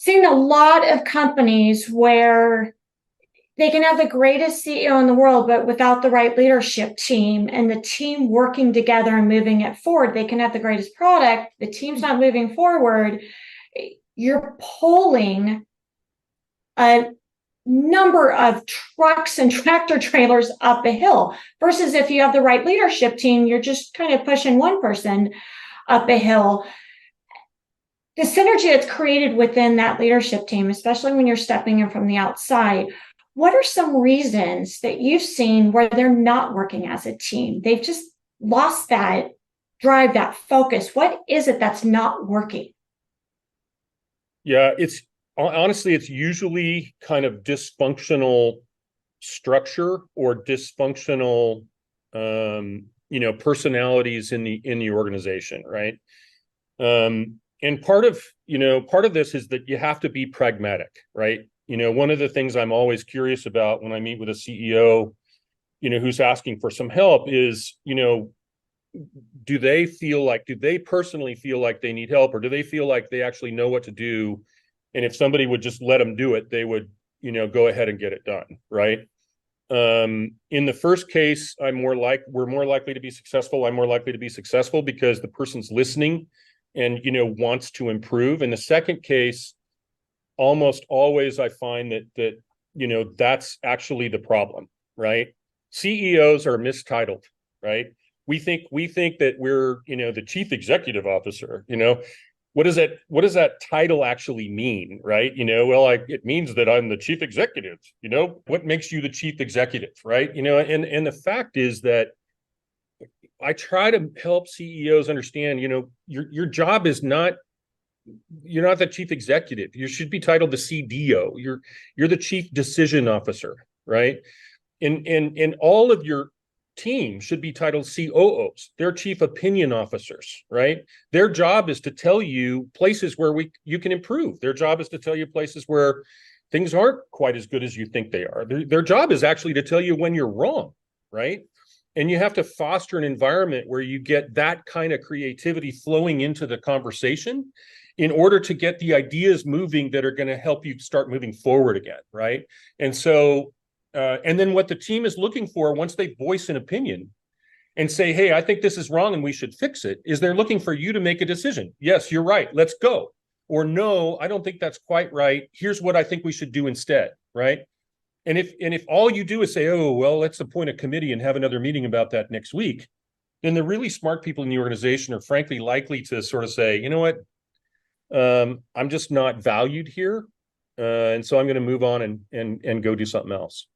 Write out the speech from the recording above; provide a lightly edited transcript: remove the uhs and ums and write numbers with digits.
seen a lot of companies where they can have the greatest CEO in the world, but without the right leadership team and the team working together and moving it forward, they can have the greatest product. The team's not moving forward. You're pulling a number of trucks and tractor trailers up a hill versus if you have the right leadership team, you're just kind of pushing one person up a hill. The synergy that's created within that leadership team, especially when you're stepping in from the outside, what are some reasons that you've seen where they're not working as a team? They've just lost that drive, that focus. What is it that's not working? Yeah, it's honestly, it's usually kind of dysfunctional structure or dysfunctional, personalities in the organization, right? And part of this is that you have to be pragmatic, right? One of the things I'm always curious about when I meet with a CEO, who's asking for some help is, do they personally feel like they need help, or do they feel like they actually know what to do? And if somebody would just let them do it, they would, go ahead and get it done, right? In the first case, we're more likely to be successful. I'm more likely to be successful because the person's listening and, wants to improve. In the second case, almost always I find that's actually the problem, right? CEOs are mistitled, right? We think that we're, the chief executive officer. What does that title actually mean, right? It means that I'm the chief executive. What makes you the chief executive, right? And the fact is that I try to help CEOs understand, your job is not, you're not the chief executive. You should be titled the CDO. You're the chief decision officer, right? And all of your team should be titled COOs. They're chief opinion officers, right? Their job is to tell you places where you can improve. Their job is to tell you places where things aren't quite as good as you think they are. Their job is actually to tell you when you're wrong, right? And you have to foster an environment where you get that kind of creativity flowing into the conversation in order to get the ideas moving that are going to help you start moving forward again, right? And so, and then what the team is looking for once they voice an opinion and say, hey, I think this is wrong and we should fix it, is they're looking for you to make a decision. Yes, you're right, let's go. Or no, I don't think that's quite right. Here's what I think we should do instead, right? And if all you do is say, oh, well, let's appoint a committee and have another meeting about that next week, then the really smart people in the organization are frankly likely to sort of say, you know what, I'm just not valued here. And so I'm going to move on and go do something else.